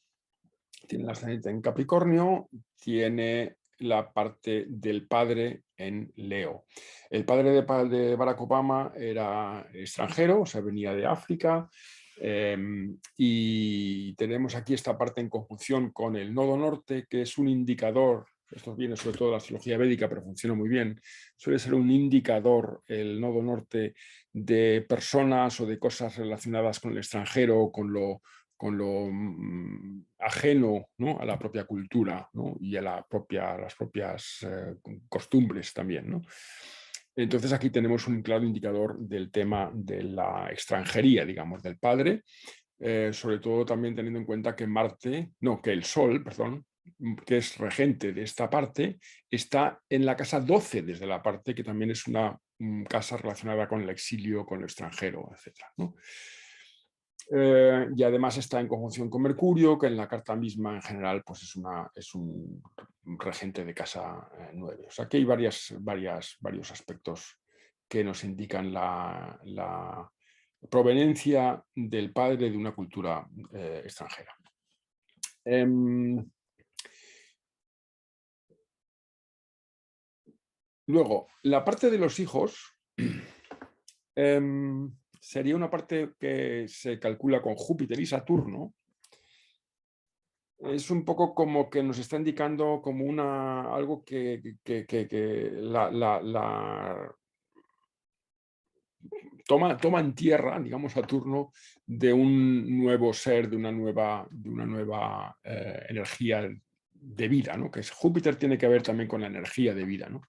tiene el ascendente en Capricornio, tiene la parte del padre en Leo. El padre de Barack Obama era extranjero, o sea, venía de África, y tenemos aquí esta parte en conjunción con el nodo norte, que es un indicador. Esto viene sobre todo de la astrología védica, pero funciona muy bien. Suele ser un indicador, el nodo norte, de personas o de cosas relacionadas con el extranjero, con lo ajeno, ¿no?, a la propia cultura, ¿no?, y a las propias costumbres también, ¿no? Entonces aquí tenemos un claro indicador del tema de la extranjería, digamos, del padre, sobre todo también teniendo en cuenta que que el Sol, perdón, que es regente de esta parte, está en la casa 12 desde la parte, que también es una casa relacionada con el exilio, con el extranjero, etc., ¿no? Y además está en conjunción con Mercurio, que en la carta misma en general pues es un regente de casa 9. O sea que hay varios aspectos que nos indican la proveniencia del padre de una cultura extranjera. Luego, la parte de los hijos sería una parte que se calcula con Júpiter y Saturno. Es un poco como que nos está indicando como algo que toma en tierra, digamos, Saturno, de un nuevo ser, de una nueva energía de vida, ¿no? Que es Júpiter, tiene que ver también con la energía de vida, ¿no?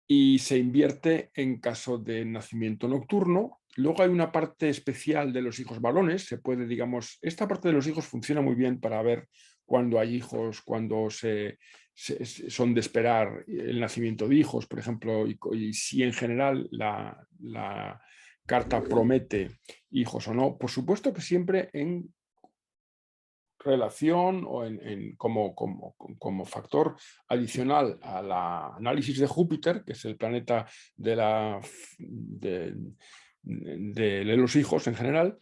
Y se invierte en caso de nacimiento nocturno. Luego hay una parte especial de los hijos varones. Se puede, digamos, esta parte de los hijos funciona muy bien para ver cuando hay hijos, cuando son de esperar el nacimiento de hijos, por ejemplo, y si en general la carta promete hijos o no. Por supuesto que siempre en relación o como factor adicional al análisis de Júpiter, que es el planeta de los hijos en general,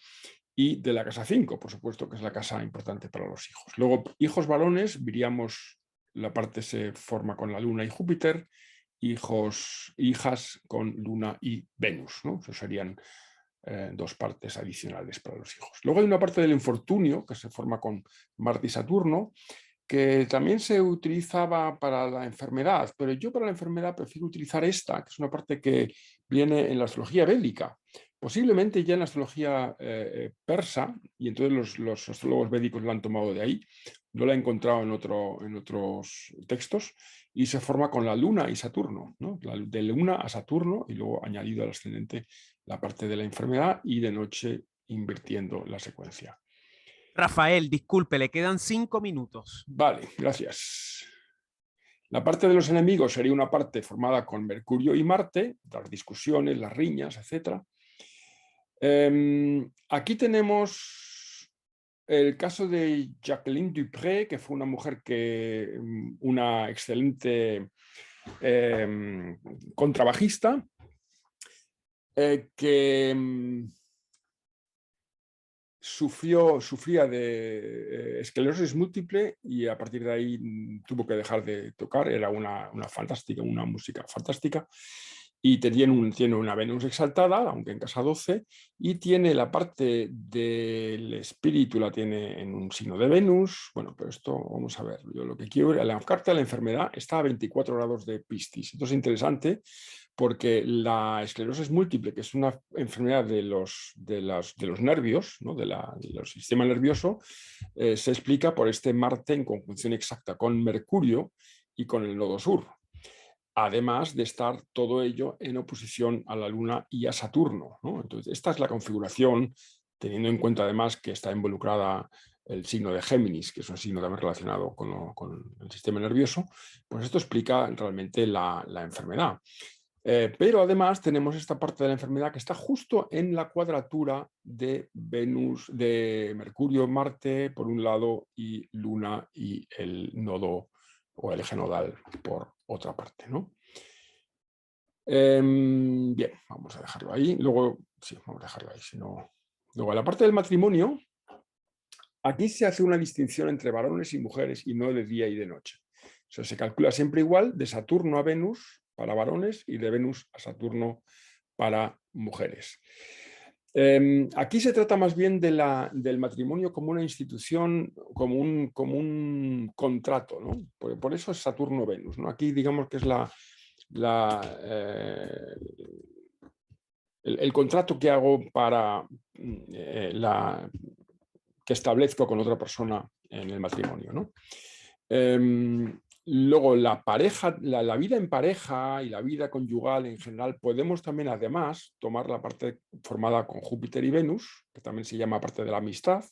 y de la casa 5, por supuesto, que es la casa importante para los hijos. Luego, hijos varones, diríamos, la parte se forma con la Luna y Júpiter, hijas con Luna y Venus, ¿no? Eso serían dos partes adicionales para los hijos. Luego hay una parte del infortunio que se forma con Marte y Saturno, que también se utilizaba para la enfermedad, pero yo para la enfermedad prefiero utilizar esta, que es una parte que viene en la astrología védica, posiblemente ya en la astrología persa, y entonces los astrólogos védicos la han tomado de ahí, no la he encontrado en otros textos, y se forma con la Luna y Saturno, ¿no? De Luna a Saturno, y luego añadido al ascendente la parte de la enfermedad, y de noche invirtiendo la secuencia. Rafael, disculpe, le quedan 5 minutos. Vale, gracias. La parte de los enemigos sería una parte formada con Mercurio y Marte, las discusiones, las riñas, etc. Aquí tenemos el caso de Jacqueline Dupré, que fue una mujer una excelente contrabajista, que sufría de esclerosis múltiple, y a partir de ahí tuvo que dejar de tocar. Era una música fantástica, y tiene una Venus exaltada, aunque en casa 12, y tiene la parte del espíritu, la tiene en un signo de Venus. Bueno, pero esto vamos a ver. Yo lo que quiero, la carta de la enfermedad está a 24 grados de Piscis. Esto es interesante porque la esclerosis múltiple, que es una enfermedad de los nervios, ¿no?, del sistema nervioso, se explica por este Marte en conjunción exacta con Mercurio y con el nodo sur. Además de estar todo ello en oposición a la Luna y a Saturno, ¿no? Entonces, esta es la configuración, teniendo en cuenta además que está involucrada el signo de Géminis, que es un signo también relacionado con el sistema nervioso. Pues esto explica realmente la enfermedad. Pero además tenemos esta parte de la enfermedad que está justo en la cuadratura de Venus, de Mercurio, Marte por un lado y Luna y el nodo o el eje nodal por otra parte, ¿no? Bien, vamos a dejarlo ahí. Luego, sí, vamos a dejarlo ahí. Luego, en la parte del matrimonio, aquí se hace una distinción entre varones y mujeres y no de día y de noche. O sea, se calcula siempre igual de Saturno a Venus para varones y de Venus a Saturno para mujeres. Aquí se trata más bien del matrimonio como una institución, como un contrato, ¿no? Por eso es Saturno-Venus, ¿no? Aquí digamos que es el contrato que hago para que establezco con otra persona en el matrimonio, ¿no? Luego, la pareja, la vida en pareja y la vida conyugal en general, podemos también, además, tomar la parte formada con Júpiter y Venus, que también se llama parte de la amistad.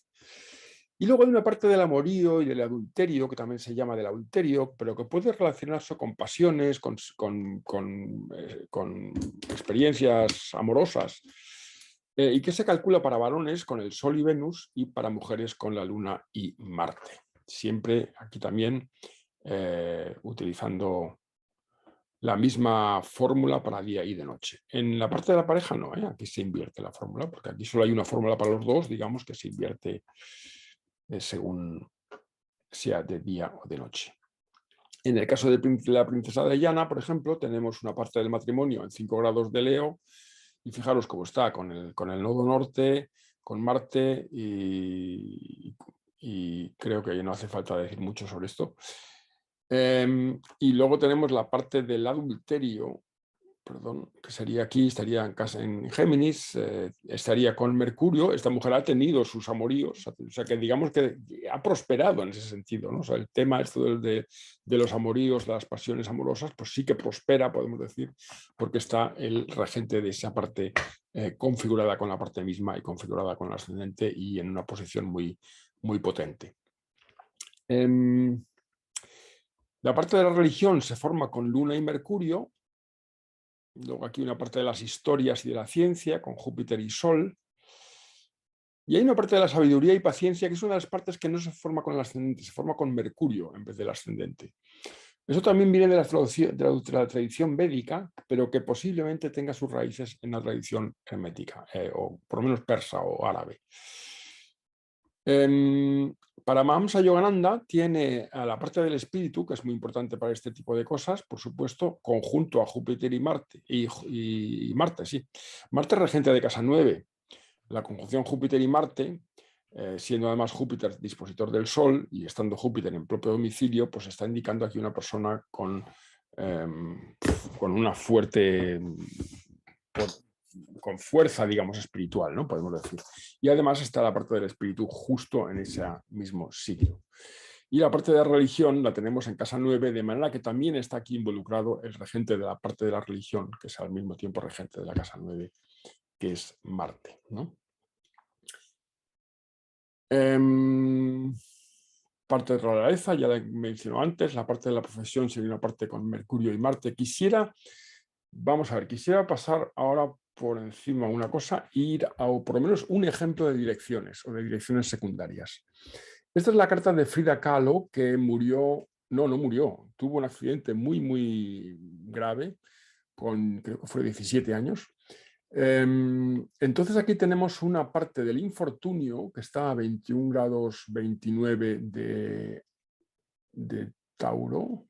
Y luego hay una parte del amorío y del adulterio, que también se llama del adulterio, pero que puede relacionarse con pasiones, con experiencias amorosas, y que se calcula para varones con el Sol y Venus y para mujeres con la Luna y Marte. Siempre aquí también utilizando la misma fórmula para día y de noche. En la parte de la pareja no, aquí se invierte la fórmula, porque aquí solo hay una fórmula para los dos, digamos que se invierte según sea de día o de noche. En el caso de la princesa Diana, por ejemplo, tenemos una parte del matrimonio en 5 grados de Leo, y fijaros cómo está con el nodo norte, con Marte, y creo que no hace falta decir mucho sobre esto. Y luego tenemos la parte del adulterio, perdón, que sería aquí, estaría en Géminis, estaría con Mercurio. Esta mujer ha tenido sus amoríos, o sea que digamos que ha prosperado en ese sentido, ¿no? O sea, el tema esto de los amoríos, de las pasiones amorosas, pues sí que prospera, podemos decir, porque está el regente de esa parte configurada con la parte misma y configurada con el ascendente y en una posición muy, muy potente. La parte de la religión se forma con Luna y Mercurio. Luego aquí una parte de las historias y de la ciencia con Júpiter y Sol. Y hay una parte de la sabiduría y paciencia que es una de las partes que no se forma con el ascendente, se forma con Mercurio en vez del ascendente. Eso también viene de la tradición védica, pero que posiblemente tenga sus raíces en la tradición hermética, o por lo menos persa o árabe. Paramahamsa Yogananda tiene a la parte del espíritu, que es muy importante para este tipo de cosas, por supuesto, conjunto a Júpiter y Marte. Y Marte, sí. Marte es regente de casa 9. La conjunción Júpiter y Marte, siendo además Júpiter dispositor del Sol y estando Júpiter en propio domicilio, pues está indicando aquí una persona con una fuerte... con fuerza, digamos, espiritual, ¿no? Podemos decir. Y además está la parte del espíritu justo en ese mismo signo. Y la parte de la religión la tenemos en casa 9, de manera que también está aquí involucrado el regente de la parte de la religión, que es al mismo tiempo regente de la casa 9, que es Marte, ¿no? Parte de la realeza, ya la mencioné antes, la parte de la profesión sería una parte con Mercurio y Marte. Vamos a ver, quisiera pasar ahora por encima una cosa e ir a por lo menos un ejemplo de direcciones o de direcciones secundarias. Esta es la carta de Frida Kahlo, que murió, no murió, tuvo un accidente muy, muy grave, creo que fue 17 años. Entonces aquí tenemos una parte del infortunio que está a 21 grados 29 de Tauro.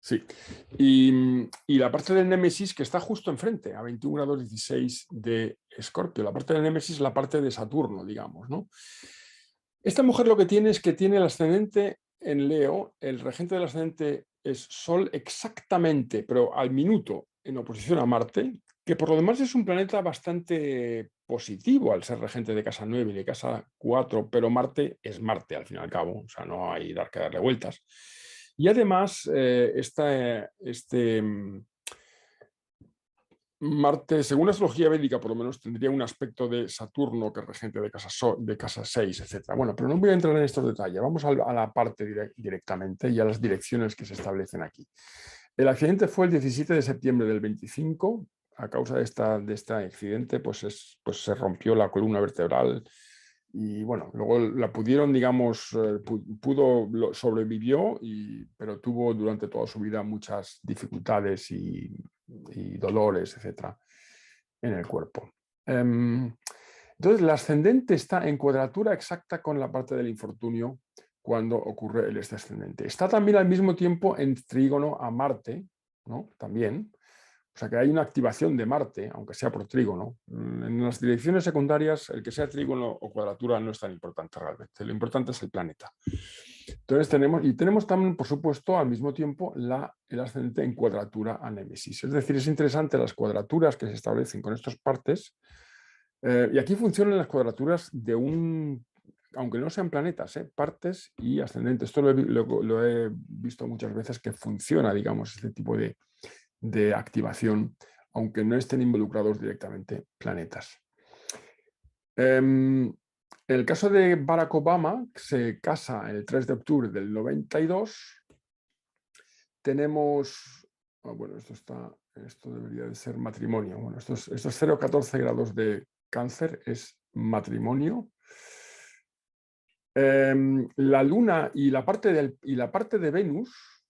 Sí, y la parte del Némesis que está justo enfrente, a 21 grados 16 de Escorpio. La parte del Némesis es la parte de Saturno, digamos, ¿no? Esta mujer lo que tiene es que tiene el ascendente en Leo, el regente del ascendente es Sol exactamente, pero al minuto, en oposición a Marte, que por lo demás es un planeta bastante positivo al ser regente de casa 9 y de casa 4, pero Marte es Marte al fin y al cabo, o sea, no hay que darle vueltas. Y además, Marte, según la astrología védica, por lo menos tendría un aspecto de Saturno, que es regente de casa 6, etc. Bueno, pero no voy a entrar en estos detalles. Vamos a la parte directamente y a las direcciones que se establecen aquí. El accidente fue el 17 de septiembre del 25. A causa de este accidente, pues se rompió la columna vertebral y bueno, luego la pudieron, digamos, sobrevivió, pero tuvo durante toda su vida muchas dificultades y dolores, etcétera, en el cuerpo. Entonces, el ascendente está en cuadratura exacta con la parte del infortunio cuando ocurre el ascendente. Está también al mismo tiempo en trígono a Marte, ¿no? También. O sea que hay una activación de Marte, aunque sea por trígono. En las direcciones secundarias, el que sea trígono o cuadratura no es tan importante realmente. Lo importante es el planeta. Entonces tenemos también, por supuesto, al mismo tiempo el ascendente en cuadratura a Némesis. Es decir, es interesante las cuadraturas que se establecen con estas partes. Y aquí funcionan las cuadraturas de aunque no sean planetas, partes y ascendentes. Esto lo he visto muchas veces que funciona, digamos, este tipo de activación, aunque no estén involucrados directamente planetas. En el caso de Barack Obama, que se casa el 3 de octubre del 92, tenemos, bueno, esto debería de ser matrimonio. Bueno, estos 0,14 grados de Cáncer es matrimonio. La Luna y la parte de Venus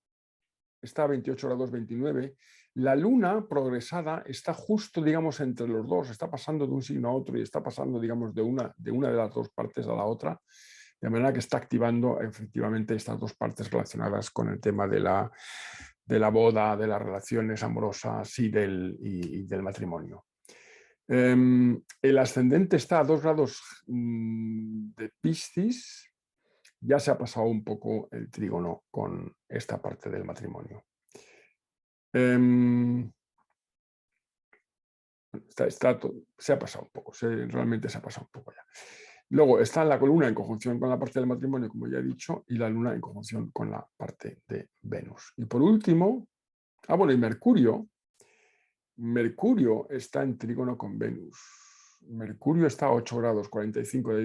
está a 28 grados 29. La Luna progresada está justo, digamos, entre los dos, está pasando de un signo a otro y está pasando, digamos, de una de las dos partes a la otra, de manera que está activando efectivamente estas dos partes relacionadas con el tema de la boda, de las relaciones amorosas y del matrimonio. El ascendente está a 2 grados de Piscis. Ya se ha pasado un poco el trígono con esta parte del matrimonio. Se ha pasado un poco, realmente se ha pasado un poco ya. Luego está la columna en conjunción con la parte del matrimonio, como ya he dicho, y la luna en conjunción con la parte de Venus. Y por último, bueno, y Mercurio está en trígono con Venus. Mercurio está a 8 grados 45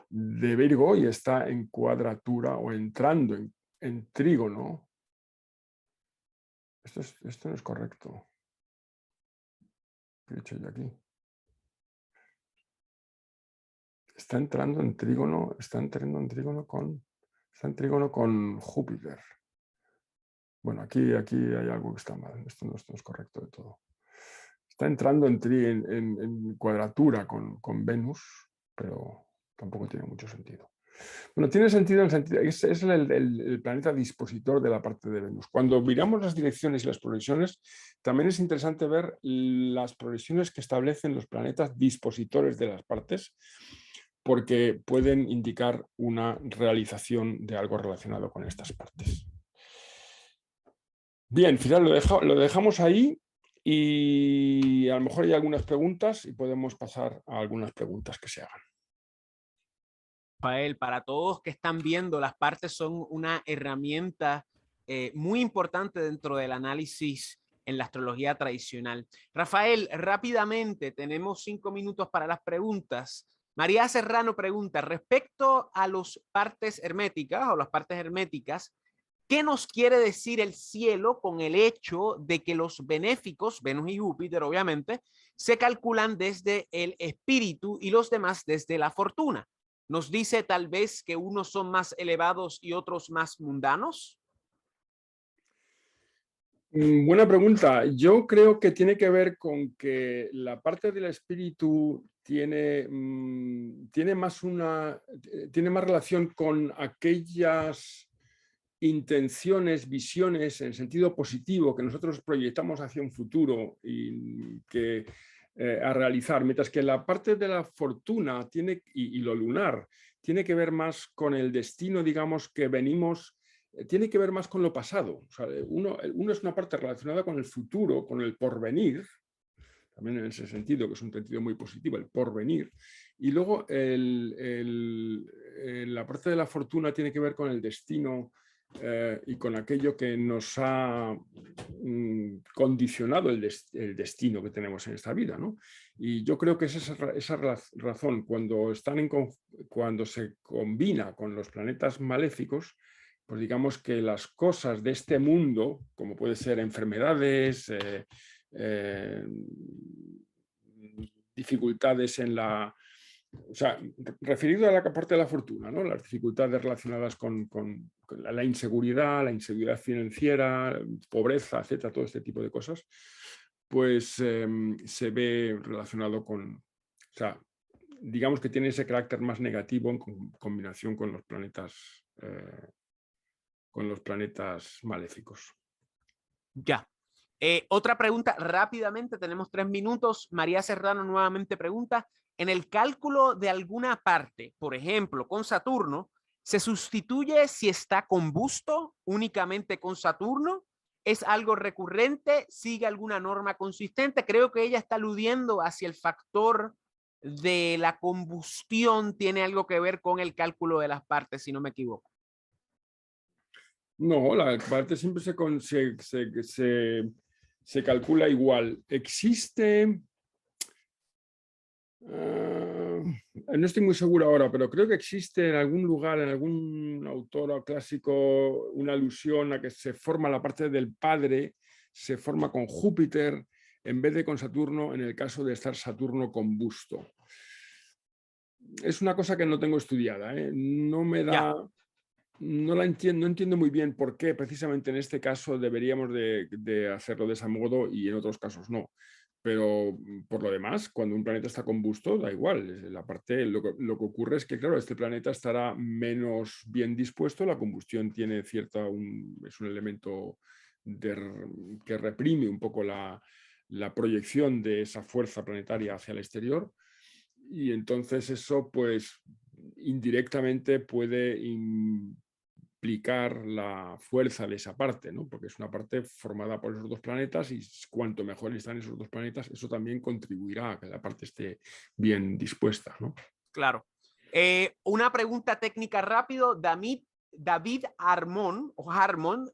de Virgo y está en cuadratura o entrando en trígono. Esto no es correcto. ¿Qué he hecho yo aquí? Está entrando en trígono con Júpiter. Bueno, aquí hay algo que está mal. Esto no es correcto de todo. Está entrando en cuadratura con Venus, pero tampoco tiene mucho sentido. Bueno, tiene sentido en el sentido, es el planeta dispositor de la parte de Venus. Cuando miramos las direcciones y las progresiones, también es interesante ver las progresiones que establecen los planetas dispositores de las partes, porque pueden indicar una realización de algo relacionado con estas partes. Bien, final lo dejamos ahí y a lo mejor hay algunas preguntas y podemos pasar a algunas preguntas que se hagan. Rafael, para todos que están viendo, las partes son una herramienta muy importante dentro del análisis en la astrología tradicional. Rafael, rápidamente, tenemos 5 minutos para las preguntas. María Serrano pregunta, respecto a las partes herméticas o las partes herméticas, ¿qué nos quiere decir el cielo con el hecho de que los benéficos, Venus y Júpiter, obviamente, se calculan desde el espíritu y los demás desde la fortuna? ¿Nos dice tal vez que unos son más elevados y otros más mundanos? Buena pregunta. Yo creo que tiene que ver con que la parte del espíritu tiene más relación con aquellas intenciones, visiones en sentido positivo que nosotros proyectamos hacia un futuro y que a realizar, mientras que la parte de la fortuna y lo lunar tiene que ver más con el destino, digamos, que venimos, tiene que ver más con lo pasado. O sea, uno es una parte relacionada con el futuro, con el porvenir, también en ese sentido, que es un sentido muy positivo, el porvenir. Y luego la parte de la fortuna tiene que ver con el destino y con aquello que nos ha condicionado el destino que tenemos en esta vida, ¿no? Y yo creo que es esa razón, cuando se combina con los planetas maléficos, pues digamos que las cosas de este mundo, como puede ser enfermedades, dificultades en la... O sea, referido a la parte de la fortuna, ¿no? Las dificultades relacionadas con la inseguridad financiera, pobreza, etcétera, todo este tipo de cosas, pues se ve relacionado con... O sea, digamos que tiene ese carácter más negativo en combinación con los planetas maléficos. Ya. Otra pregunta rápidamente, tenemos 3 minutos. María Serrano nuevamente pregunta, en el cálculo de alguna parte, por ejemplo, con Saturno, ¿se sustituye si está combusto únicamente con Saturno? ¿Es algo recurrente? ¿Sigue alguna norma consistente? Creo que ella está aludiendo hacia el factor de la combustión, tiene algo que ver con el cálculo de las partes, si no me equivoco. No, la parte siempre se calcula igual. Existe... no estoy muy seguro ahora, pero creo que existe en algún lugar, en algún autor clásico, una alusión a que se forma la parte del padre, se forma con Júpiter en vez de con Saturno, en el caso de estar Saturno combusto. Es una cosa que no tengo estudiada, ¿eh? No me da... No entiendo muy bien por qué precisamente en este caso deberíamos de hacerlo de ese modo y en otros casos no. Pero por lo demás, cuando un planeta está combusto, da igual. Lo que ocurre es que, claro, este planeta estará menos bien dispuesto. La combustión tiene es un elemento que reprime un poco la proyección de esa fuerza planetaria hacia el exterior. Y entonces eso, pues, indirectamente puede implicar la fuerza de esa parte, ¿no? Porque es una parte formada por esos dos planetas y cuanto mejor están esos dos planetas, eso también contribuirá a que la parte esté bien dispuesta, ¿no? Claro. Una pregunta técnica rápido. David Harmon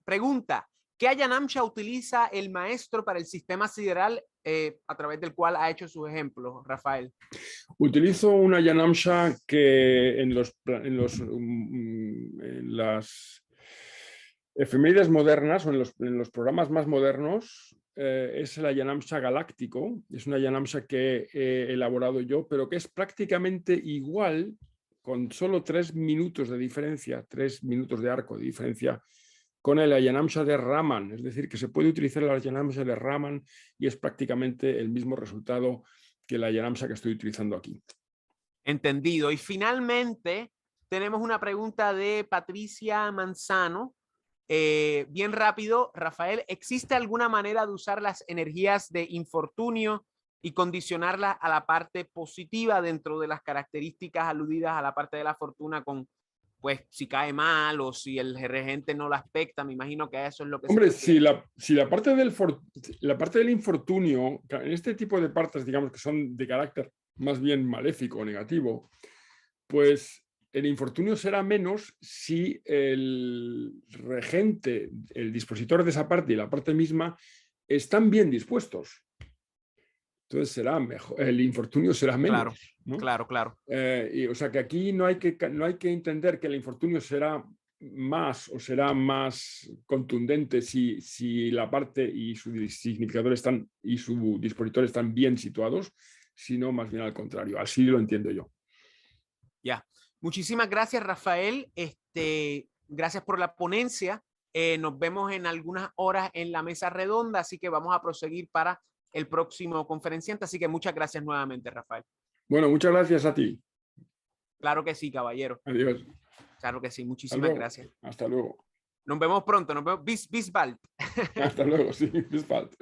pregunta, ¿qué Ayanamsha utiliza el maestro para el sistema sideral a través del cual ha hecho sus ejemplos, Rafael? Utilizo una Ayanamsha que en las efemérides modernas o en los programas más modernos es el Ayanamsha galáctico. Es una Ayanamsha que he elaborado yo, pero que es prácticamente igual, con solo 3 minutos de diferencia, 3 minutos de arco de diferencia, con el Ayanamsha de Raman. Es decir, que se puede utilizar el Ayanamsha de Raman y es prácticamente el mismo resultado que la Ayanamsha que estoy utilizando aquí. Entendido. Y finalmente tenemos una pregunta de Patricia Manzano. Bien rápido, Rafael, ¿existe alguna manera de usar las energías de infortunio y condicionarlas a la parte positiva dentro de las características aludidas a la parte de la fortuna con, pues, si cae mal o si el regente no la aspecta? Me imagino que eso es lo que Hombre, se refiere. si la parte del infortunio, en este tipo de partes, digamos que son de carácter más bien maléfico o negativo, pues el infortunio será menos si el regente, el dispositor de esa parte y la parte misma están bien dispuestos. Entonces será mejor, el infortunio será menos. Claro, ¿no? claro. O sea que aquí no hay que entender que el infortunio será más o será más contundente si la parte y su significador y su dispositor están bien situados, sino más bien al contrario. Así lo entiendo yo. Ya. Muchísimas gracias, Rafael. Gracias por la ponencia. Nos vemos en algunas horas en la mesa redonda, así que vamos a proseguir para el próximo conferenciante. Así que muchas gracias nuevamente, Rafael. Bueno, muchas gracias a ti. Claro que sí, caballero. Adiós. Claro que sí. Muchísimas gracias. Hasta luego. Nos vemos pronto. Nos vemos. Bis bald. Hasta luego, sí. Bis bald.